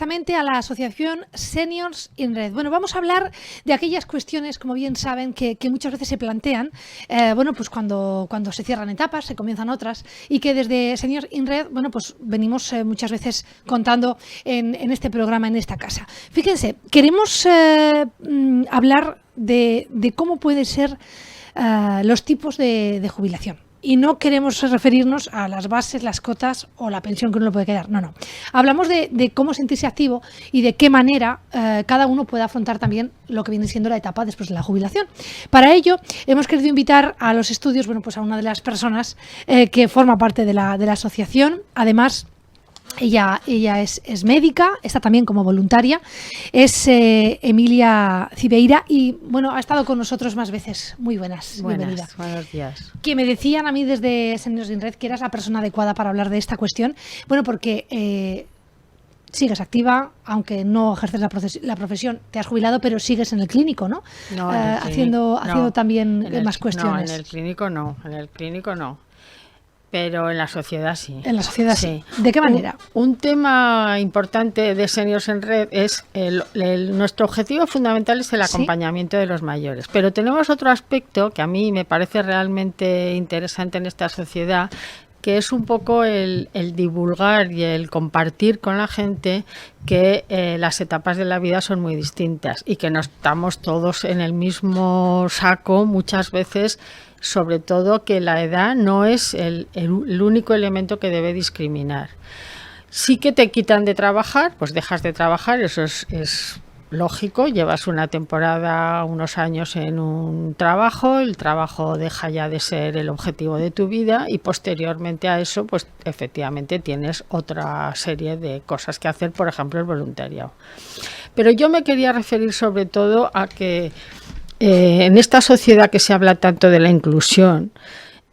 directamente a la asociación Seniors in Red. Bueno, vamos a hablar de aquellas cuestiones, como bien saben, que muchas veces se plantean, bueno, pues cuando se cierran etapas, se comienzan otras, y que desde Seniors in Red, bueno, pues venimos muchas veces contando en este programa, en esta casa. Fíjense, queremos hablar de cómo pueden ser los tipos de jubilación. Y no queremos referirnos a las bases, las cotas o la pensión que uno le puede quedar. No. Hablamos de cómo sentirse activo y de qué manera cada uno puede afrontar también lo que viene siendo la etapa después de la jubilación. Para ello, hemos querido invitar a los estudios, bueno, pues a una de las personas que forma parte de la asociación. Además, ella es médica, está también como voluntaria, es Emilia Cibeira y bueno, ha estado con nosotros más veces. Muy buenas, bienvenida. Buenos días. Que me decían a mí desde Seniors in Red que eras la persona adecuada para hablar de esta cuestión, bueno, porque sigues activa, aunque no ejerces la profesión, te has jubilado, pero sigues en el clínico, ¿no? No, haciendo también más cuestiones. No, en el clínico no. Pero en la sociedad sí. En la sociedad sí. ¿De qué manera? Un tema importante de Seniors en Red es nuestro objetivo fundamental es el acompañamiento de los mayores. Pero tenemos otro aspecto que a mí me parece realmente interesante en esta sociedad, que es un poco el divulgar y el compartir con la gente que las etapas de la vida son muy distintas y que no estamos todos en el mismo saco muchas veces, sobre todo que la edad no es el único elemento que debe discriminar. Sí que te quitan de trabajar, pues dejas de trabajar, eso es lógico, llevas una temporada, unos años en un trabajo, el trabajo deja ya de ser el objetivo de tu vida y posteriormente a eso, pues efectivamente tienes otra serie de cosas que hacer, por ejemplo el voluntariado. Pero yo me quería referir sobre todo a que en esta sociedad que se habla tanto de la inclusión,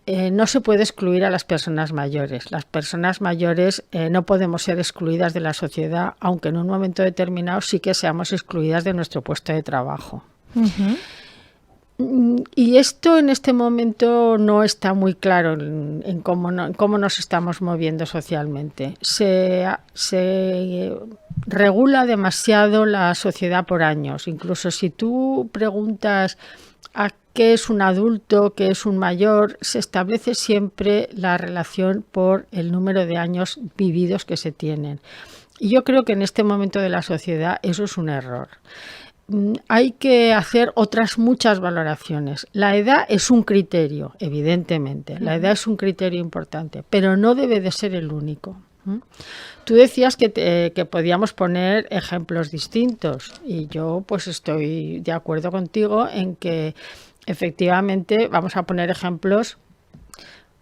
no se puede excluir a las personas mayores. Las personas mayores no podemos ser excluidas de la sociedad, aunque en un momento determinado sí que seamos excluidas de nuestro puesto de trabajo. Uh-huh. Y esto en este momento no está muy claro en cómo nos estamos moviendo socialmente. Se regula demasiado la sociedad por años. Incluso si tú preguntas a qué es un adulto, qué es un mayor, se establece siempre la relación por el número de años vividos que se tienen. Y yo creo que en este momento de la sociedad eso es un error. Hay que hacer otras muchas valoraciones. La edad es un criterio, evidentemente. La edad es un criterio importante, pero no debe de ser el único. Tú decías que podíamos poner ejemplos distintos y yo pues estoy de acuerdo contigo en que efectivamente vamos a poner ejemplos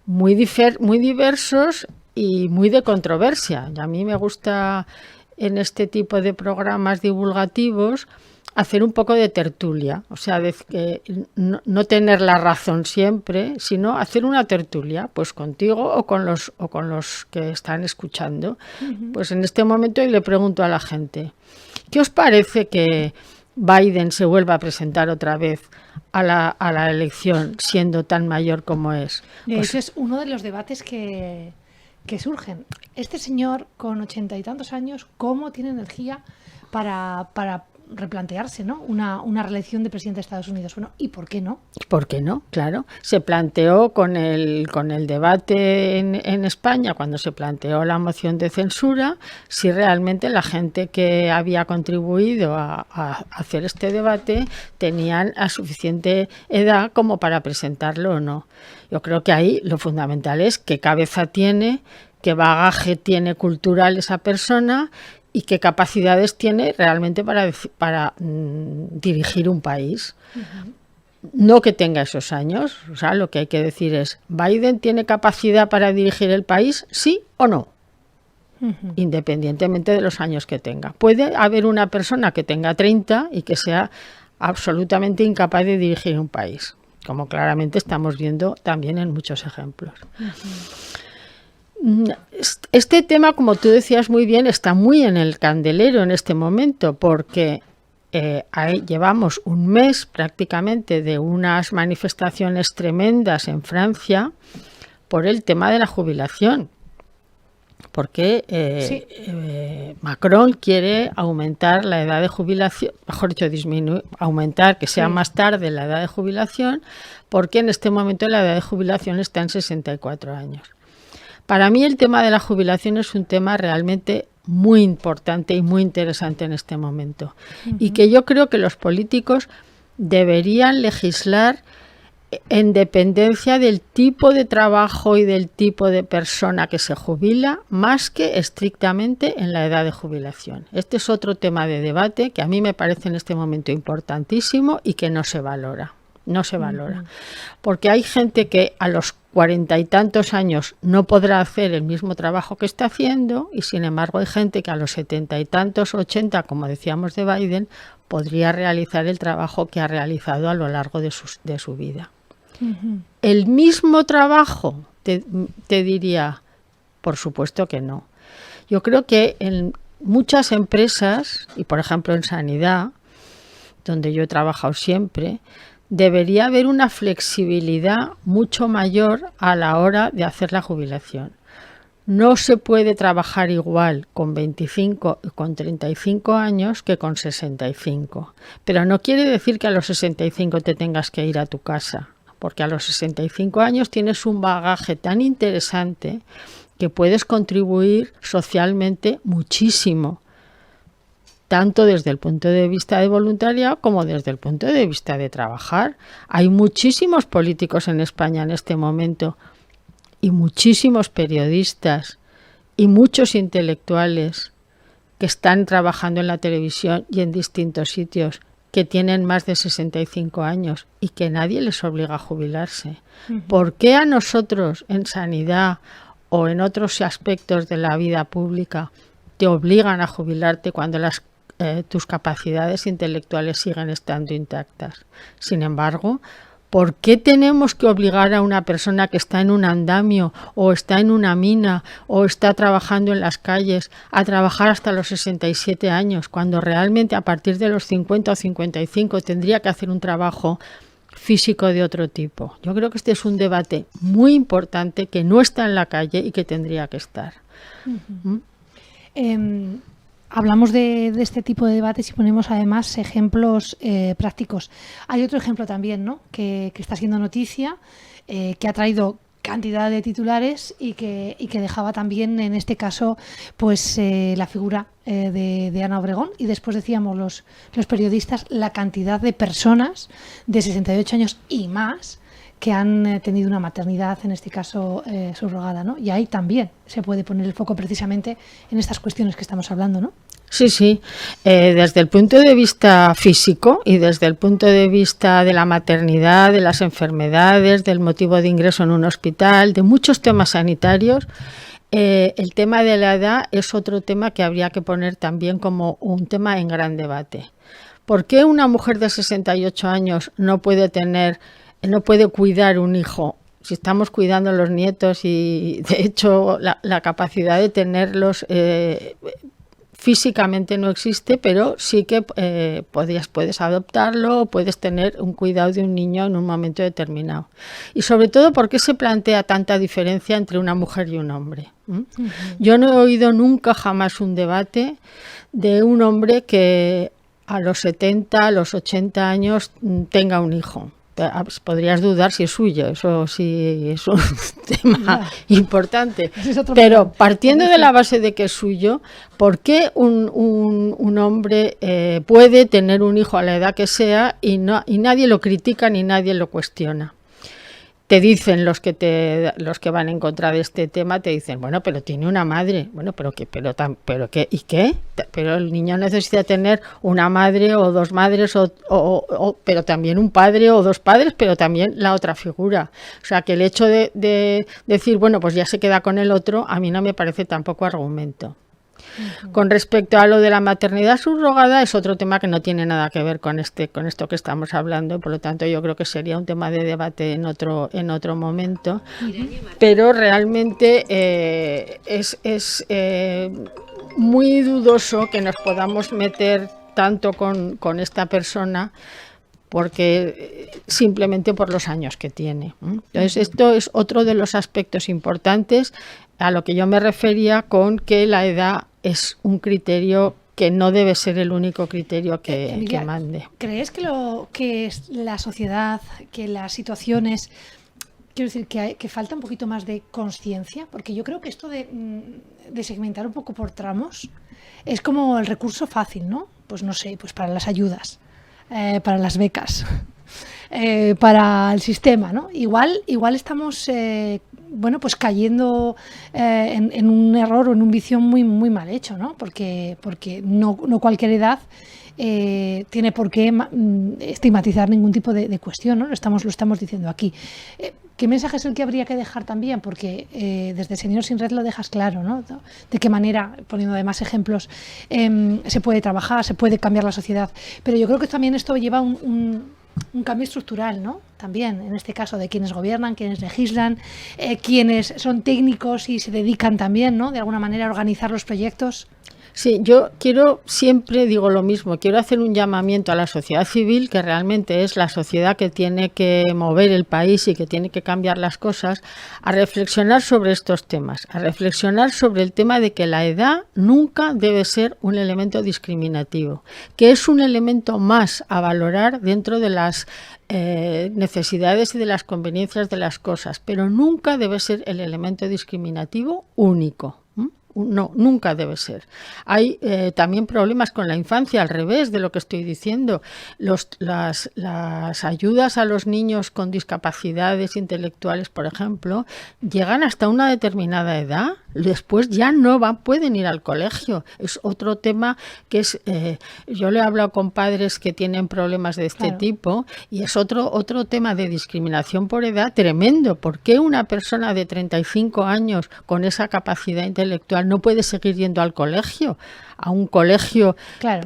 muy diversos y muy de controversia. Y a mí me gusta en este tipo de programas divulgativos hacer un poco de tertulia, o sea, no tener la razón siempre, sino hacer una tertulia, pues contigo o con los que están escuchando. Uh-huh. Pues en este momento le pregunto a la gente, ¿qué os parece que Biden se vuelva a presentar otra vez a la elección siendo tan mayor como es? Pues ese es uno de los debates que surgen. Este señor con 80 y tantos años, ¿cómo tiene energía para replantearse, ¿no? Una reelección de presidente de Estados Unidos? Bueno, ¿y por qué no? ¿Por qué no? Claro. Se planteó con el debate en España, cuando se planteó la moción de censura, si realmente la gente que había contribuido a hacer este debate tenían a suficiente edad como para presentarlo o no. Yo creo que ahí lo fundamental es qué cabeza tiene, qué bagaje tiene cultural esa persona y qué capacidades tiene realmente para dirigir un país. Uh-huh. No que tenga esos años, o sea, lo que hay que decir es, ¿Biden tiene capacidad para dirigir el país, sí o no? Uh-huh. Independientemente de los años que tenga. Puede haber una persona que tenga 30 y que sea absolutamente incapaz de dirigir un país, como claramente estamos viendo también en muchos ejemplos. Uh-huh. Este tema, como tú decías muy bien, está muy en el candelero en este momento porque llevamos un mes prácticamente de unas manifestaciones tremendas en Francia por el tema de la jubilación. porque Macron quiere aumentar la edad de jubilación, mejor dicho, aumentar que sea más tarde la edad de jubilación, porque en este momento la edad de jubilación está en 64 años. Para mí el tema de la jubilación es un tema realmente muy importante y muy interesante en este momento. Y que yo creo que los políticos deberían legislar en dependencia del tipo de trabajo y del tipo de persona que se jubila, más que estrictamente en la edad de jubilación. Este es otro tema de debate que a mí me parece en este momento importantísimo y que no se valora. No se valora. Porque hay gente que a los 40 y tantos años no podrá hacer el mismo trabajo que está haciendo, y sin embargo hay gente que a los 70 y tantos, 80, como decíamos de Biden, podría realizar el trabajo que ha realizado a lo largo de su vida. El mismo trabajo, te diría, por supuesto que no. Yo creo que en muchas empresas, y por ejemplo en sanidad, donde yo he trabajado siempre, debería haber una flexibilidad mucho mayor a la hora de hacer la jubilación. No se puede trabajar igual con 25 y con 35 años que con 65. Pero no quiere decir que a los 65 te tengas que ir a tu casa, porque a los 65 años tienes un bagaje tan interesante que puedes contribuir socialmente muchísimo, tanto desde el punto de vista de voluntariado como desde el punto de vista de trabajar. Hay muchísimos políticos en España en este momento y muchísimos periodistas y muchos intelectuales que están trabajando en la televisión y en distintos sitios, que tienen más de 65 años y que nadie les obliga a jubilarse. ¿Por qué a nosotros en sanidad o en otros aspectos de la vida pública te obligan a jubilarte cuando tus capacidades intelectuales siguen estando intactas? Sin embargo, ¿por qué tenemos que obligar a una persona que está en un andamio o está en una mina o está trabajando en las calles a trabajar hasta los 67 años, cuando realmente a partir de los 50 o 55 tendría que hacer un trabajo físico de otro tipo? Yo creo que este es un debate muy importante que no está en la calle y que tendría que estar. Hablamos de este tipo de debates y ponemos además ejemplos prácticos. Hay otro ejemplo también, ¿no?, que está siendo noticia, que ha traído cantidad de titulares y que dejaba también, en este caso, pues la figura de Ana Obregón. Y después decíamos los periodistas la cantidad de personas de 68 años y más que han tenido una maternidad, en este caso subrogada, ¿no? Y ahí también se puede poner el foco precisamente en estas cuestiones que estamos hablando, ¿no? Sí, sí. Desde el punto de vista físico y desde el punto de vista de la maternidad, de las enfermedades, del motivo de ingreso en un hospital, de muchos temas sanitarios, el tema de la edad es otro tema que habría que poner también como un tema en gran debate. ¿Por qué una mujer de 68 años no puede cuidar un hijo? Si estamos cuidando los nietos y, de hecho, la capacidad de tenerlos físicamente no existe, pero sí que puedes adoptarlo, puedes tener un cuidado de un niño en un momento determinado. Y sobre todo, ¿por qué se plantea tanta diferencia entre una mujer y un hombre? Yo no he oído nunca jamás un debate de un hombre que a los 70, a los 80 años tenga un hijo. Podrías dudar si es suyo, eso sí es un tema importante. Pero partiendo de la base de que es suyo, ¿por qué un hombre puede tener un hijo a la edad que sea y nadie lo critica ni nadie lo cuestiona? Te dicen los que van en contra de este tema, te dicen, bueno, pero tiene una madre. Bueno, pero qué, ¿y qué? Pero el niño necesita tener una madre o dos madres, pero también un padre o dos padres, pero también la otra figura. O sea, que el hecho de decir, bueno, pues ya se queda con el otro, a mí no me parece tampoco argumento. Con respecto a lo de la maternidad subrogada, es otro tema que no tiene nada que ver con esto que estamos hablando, por lo tanto yo creo que sería un tema de debate en otro momento, pero realmente es muy dudoso que nos podamos meter tanto con esta persona, porque simplemente por los años que tiene. Entonces, esto es otro de los aspectos importantes a lo que yo me refería con que la edad es un criterio que no debe ser el único criterio que mande. ¿Crees que es la sociedad, que las situaciones, quiero decir, que falta un poquito más de conciencia? Porque yo creo que esto de segmentar un poco por tramos es como el recurso fácil, ¿no? Pues no sé, pues para las ayudas, para las becas, para el sistema, ¿no? Igual estamos pues cayendo en un error o en un vicio muy, muy mal hecho, ¿no? Porque no cualquier edad tiene por qué estigmatizar ningún tipo de cuestión, ¿no? Lo estamos diciendo aquí. ¿Qué mensaje es el que habría que dejar también? Porque desde Seniors sin Red lo dejas claro, ¿no? De qué manera, poniendo además ejemplos, se puede trabajar, se puede cambiar la sociedad. Pero yo creo que también esto lleva un cambio estructural, ¿no? También, en este caso, de quienes gobiernan, quienes legislan, quienes son técnicos y se dedican también, ¿no? De alguna manera a organizar los proyectos. Sí, yo siempre digo lo mismo, quiero hacer un llamamiento a la sociedad civil, que realmente es la sociedad que tiene que mover el país y que tiene que cambiar las cosas, a reflexionar sobre estos temas, a reflexionar sobre el tema de que la edad nunca debe ser un elemento discriminativo, que es un elemento más a valorar dentro de las necesidades y de las conveniencias de las cosas, pero nunca debe ser el elemento discriminativo único. No, nunca debe ser. Hay también problemas con la infancia, al revés de lo que estoy diciendo. Las ayudas a los niños con discapacidades intelectuales, por ejemplo, llegan hasta una determinada edad. Después ya no pueden ir al colegio. Es otro tema que es... yo le he hablado con padres que tienen problemas de este tipo y es otro tema de discriminación por edad tremendo. ¿Por qué una persona de 35 años con esa capacidad intelectual no puede seguir yendo al colegio, a un colegio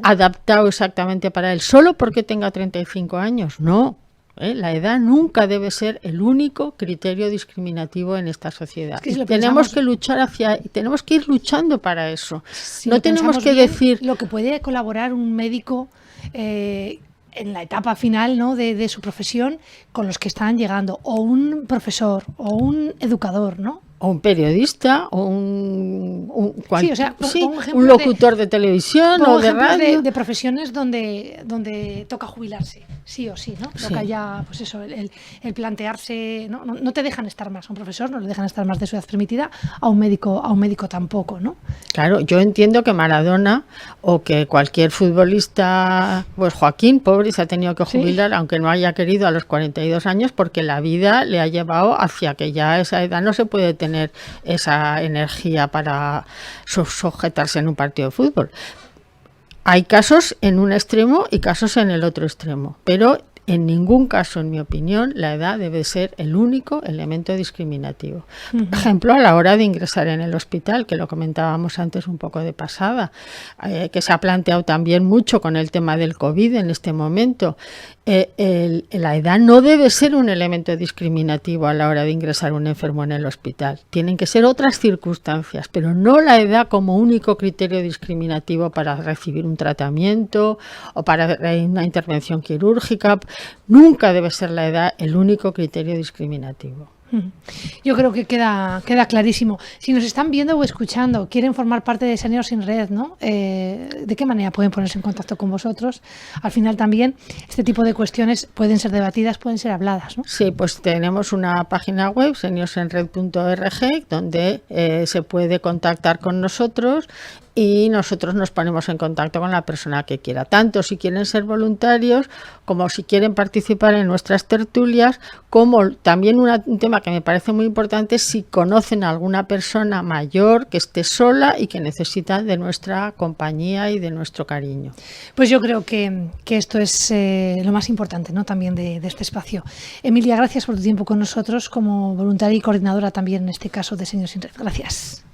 adaptado exactamente para él, solo porque tenga 35 años? No. La edad nunca debe ser el único criterio discriminativo en esta sociedad. Es que tenemos que ir luchando para eso. Si no tenemos que decir lo que puede colaborar un médico en la etapa final, ¿no? de su profesión con los que están llegando, o un profesor, o un educador, ¿no? O un periodista, o un locutor de televisión o de radio. De profesiones donde toca jubilarse, sí o sí, ¿no? Toca ya, pues eso, el plantearse, no te dejan estar más, a un profesor no le dejan estar más de su edad permitida, a un médico tampoco, ¿no? Claro, yo entiendo que Maradona o que cualquier futbolista, pues Joaquín, pobre, se ha tenido que jubilar, aunque no haya querido, a los 42 años, porque la vida le ha llevado hacia que ya a esa edad no se puede tener esa energía para sujetarse en un partido de fútbol. Hay casos en un extremo y casos en el otro extremo, pero en ningún caso, en mi opinión, la edad debe ser el único elemento discriminativo. Por ejemplo, a la hora de ingresar en el hospital, que lo comentábamos antes un poco de pasada, que se ha planteado también mucho con el tema del COVID en este momento. La edad no debe ser un elemento discriminativo a la hora de ingresar un enfermo en el hospital. Tienen que ser otras circunstancias, pero no la edad como único criterio discriminativo para recibir un tratamiento o para una intervención quirúrgica. Nunca debe ser la edad el único criterio discriminativo. Yo creo que queda clarísimo. Si nos están viendo o escuchando, quieren formar parte de Seniors sin Red, ¿no? ¿De qué manera pueden ponerse en contacto con vosotros? Al final también este tipo de cuestiones pueden ser debatidas, pueden ser habladas, ¿no? Sí, pues tenemos una página web, seniorsenred.org, donde se puede contactar con nosotros y nosotros nos ponemos en contacto con la persona que quiera, tanto si quieren ser voluntarios como si quieren participar en nuestras tertulias, como también un tema que me parece muy importante, si conocen a alguna persona mayor que esté sola y que necesita de nuestra compañía y de nuestro cariño. Pues yo creo que esto es lo más importante, ¿no? También de este espacio. Emilia, gracias por tu tiempo con nosotros como voluntaria y coordinadora también en este caso de Seniors sin Red. Gracias.